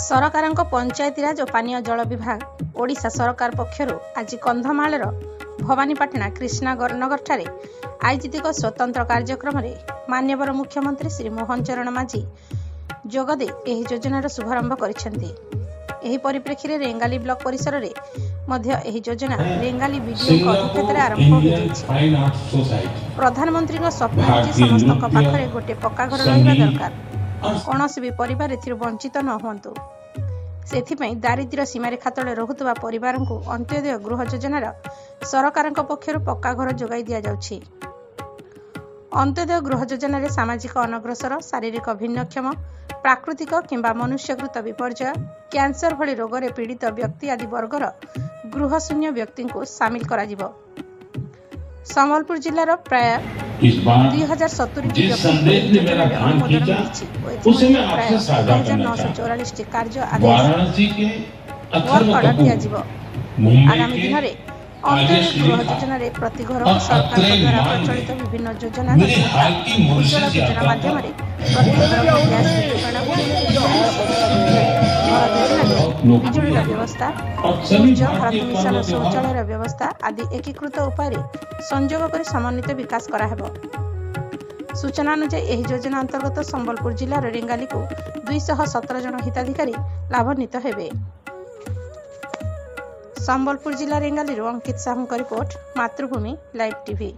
ସରକାରଙ୍କ ପଞ୍ଚାୟତିରାଜ ଓ ପାନୀୟ ଜଳ ବିଭାଗ ଓଡ଼ିଶା ସରକାର ପକ୍ଷରୁ ଆଜି କନ୍ଧମାଳର ଭବାନୀପାଟଣା କ୍ରିଷ୍ଣାନଗରଠାରେ ଆୟୋଜିତ ଏକ ସ୍ୱତନ୍ତ୍ର କାର୍ଯ୍ୟକ୍ରମରେ ମାନ୍ୟବର ମୁଖ୍ୟମନ୍ତ୍ରୀ ଶ୍ରୀ ମୋହନ ଚରଣ ମାଝୀ ଯୋଗଦେଇ ଏହି ଯୋଜନାର ଶୁଭାରମ୍ଭ କରିଛନ୍ତି। ଏହି ପରିପ୍ରେକ୍ଷୀରେ ରେଙ୍ଗାଲି ବ୍ଲକ ପରିସରରେ ମଧ୍ୟ ଏହି ଯୋଜନା ରେଙ୍ଗାଲି ବିଡିଓଙ୍କ ଅଧ୍ୟକ୍ଷତାରେ ଆରମ୍ଭ ହୋଇଯାଇଛି। ପ୍ରଧାନମନ୍ତ୍ରୀଙ୍କ ସ୍ୱପ୍ନ ହେଉଛି ସମସ୍ତଙ୍କ ପାଖରେ ଗୋଟିଏ ପକ୍କା ଘର ରହିବା ଦରକାର। କୌଣସି ବି ପରିବାର ଏଥିରୁ ବଞ୍ଚିତ ନ ହୁଅନ୍ତୁ। ସେଥିପାଇଁ ଦାରିଦ୍ର୍ୟ ସୀମାରେଖା ତଳେ ରହୁଥିବା ପରିବାରଙ୍କୁ ଅନ୍ତ୍ୟୋଦୟ ଗୃହ ଯୋଜନାର ସରକାରଙ୍କ ପକ୍ଷରୁ ପକ୍କା ଘର ଯୋଗାଇ ଦିଆଯାଉଛି। ଅନ୍ତ୍ୟୋଦୟ ଗୃହ ଯୋଜନାରେ ସାମାଜିକ ଅନଗ୍ରସର, ଶାରୀରିକ ଭିନ୍ନକ୍ଷମ, ପ୍ରାକୃତିକ କିମ୍ବା ମନୁଷ୍ୟକୃତ ବିପର୍ଯ୍ୟୟ, କ୍ୟାନ୍ସର ଭଳି ରୋଗରେ ପୀଡ଼ିତ ବ୍ୟକ୍ତି ଆଦି ବର୍ଗର ଗୃହଶୂନ୍ୟ ବ୍ୟକ୍ତିଙ୍କୁ ସାମିଲ କରାଯିବ। ସମ୍ବଲପୁର ଜିଲ୍ଲାର ପ୍ରାୟ 2070ଟି ବ୍ୟକ୍ତିଙ୍କୁ ଏହି ଯୋଜନାରେ ଅନୁମୋଦନ ମିଳିଛି ଓ ଏଥିମଧ୍ୟରୁ ପ୍ରାୟ 1944ଟି କାର୍ଯ୍ୟ ଆଦେଶ ୱାର୍କ ଅର୍ଡର ଦିଆଯିବ। ଆଗାମୀ ଦିନରେ ଅନ୍ତ୍ୟୋଦୟ ଗୃହ ଯୋଜନାରେ ପ୍ରତି ଘରକୁ ସରକାରଙ୍କ ଦ୍ୱାରା ପ୍ରଚଳିତ ବିଭିନ୍ନ ଯୋଜନା ତଥା ଉଜ୍ଜ୍ୱଳ ଯୋଜନା ମାଧ୍ୟମରେ ପ୍ରତି ଘରକୁ ଗ୍ୟାସ ବିତରଣ, ଘର ଯୋଜନାରେ ବିଜୁଳିର ବ୍ୟବସ୍ଥା, ସୂର୍ଯ୍ୟ ଭାରତ ମିଶନ ଶୌଚାଳୟର ବ୍ୟବସ୍ଥା ଆଦି ଏକୀକୃତ ଉପାୟରେ ସଂଯୋଗ କରି ସମନ୍ୱିତ ବିକାଶ କରାହେବ। ସୂଚନା ଅନୁଯାୟୀ ଏହି ଯୋଜନା ଅନ୍ତର୍ଗତ ସମ୍ବଲପୁର ଜିଲ୍ଲାର ରେଙ୍ଗାଲିକୁ 217 ଜଣ ହିତାଧିକାରୀ ଲାଭାନ୍ୱିତ ହେବେ। ସମ୍ବଲପୁର ଜିଲ୍ଲା ରେଙ୍ଗାଲିରୁ ଅଙ୍କିତ ସାହୁଙ୍କ ରିପୋର୍ଟ, ମାତୃଭୂମି ଲାଇଭ୍ ଟିଭି।